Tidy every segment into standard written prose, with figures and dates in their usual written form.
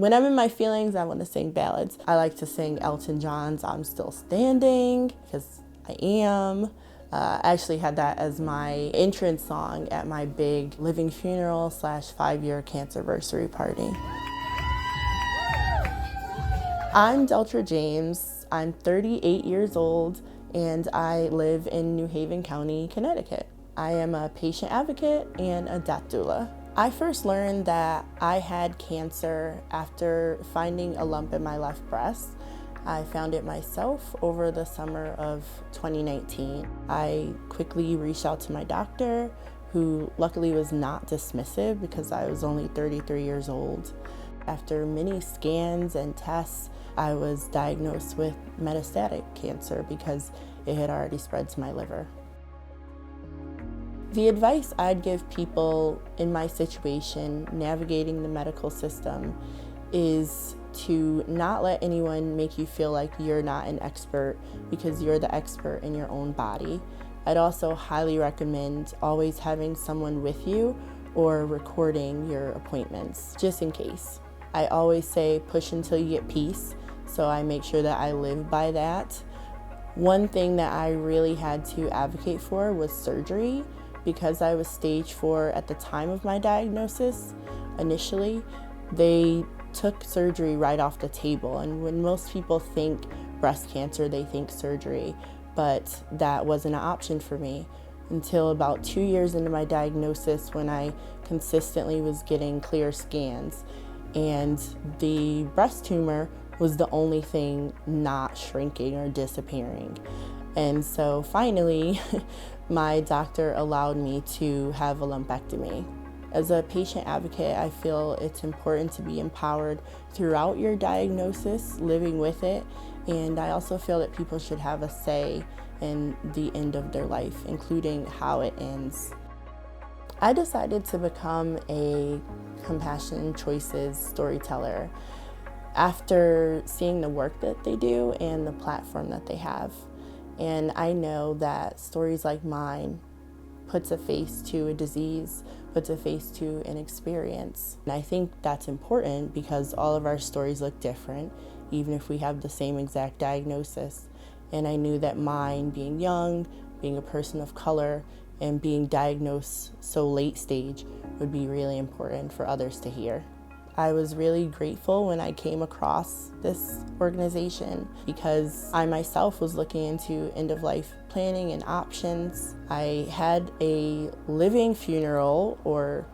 When I'm in my feelings, I want to sing ballads. I like to sing Elton John's I'm Still Standing, because I am. I actually had that as my entrance song at my big living funeral / 5-year cancer-versary party. I'm Deltra James. I'm 38 years old and I live in New Haven County, Connecticut. I am a patient advocate and a death doula. I first learned that I had cancer after finding a lump in my left breast. I found it myself over the summer of 2019. I quickly reached out to my doctor, who luckily was not dismissive because I was only 33 years old. After many scans and tests, I was diagnosed with metastatic cancer because it had already spread to my liver. The advice I'd give people in my situation navigating the medical system is to not let anyone make you feel like you're not an expert because you're the expert in your own body. I'd also highly recommend always having someone with you or recording your appointments, just in case. I always say push until you get peace, so I make sure that I live by that. One thing that I really had to advocate for was surgery. Because I was stage 4 at the time of my diagnosis, initially, they took surgery right off the table. And when most people think breast cancer, they think surgery, but that wasn't an option for me until about 2 years into my diagnosis, when I consistently was getting clear scans. And the breast tumor was the only thing not shrinking or disappearing. And so finally, my doctor allowed me to have a lumpectomy. As a patient advocate, I feel it's important to be empowered throughout your diagnosis, living with it, and I also feel that people should have a say in the end of their life, including how it ends. I decided to become a Compassion Choices storyteller after seeing the work that they do and the platform that they have. And I know that stories like mine puts a face to a disease, puts a face to an experience. And I think that's important because all of our stories look different, even if we have the same exact diagnosis. And I knew that mine, being young, being a person of color, and being diagnosed so late stage would be really important for others to hear. I was really grateful when I came across this organization because I myself was looking into end-of-life planning and options. I had a living funeral, or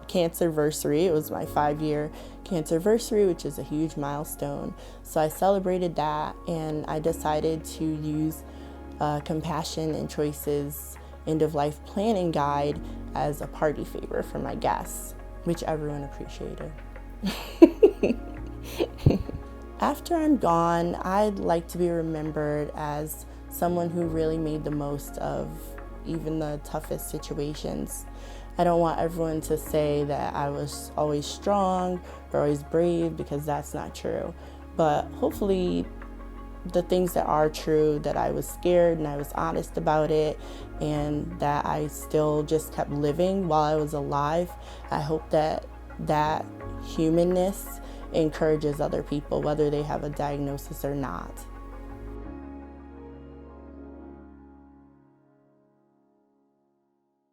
cancer-versary. It was my 5-year cancer-versary, which is a huge milestone. So I celebrated that, and I decided to use Compassion and Choices end-of-life planning guide as a party favor for my guests, which everyone appreciated. After I'm gone, I'd like to be remembered as someone who really made the most of even the toughest situations. I don't want everyone to say that I was always strong or always brave, because that's not true. But hopefully the things that are true, that I was scared and I was honest about it, and that I still just kept living while I was alive, I hope that humanness encourages other people, whether they have a diagnosis or not.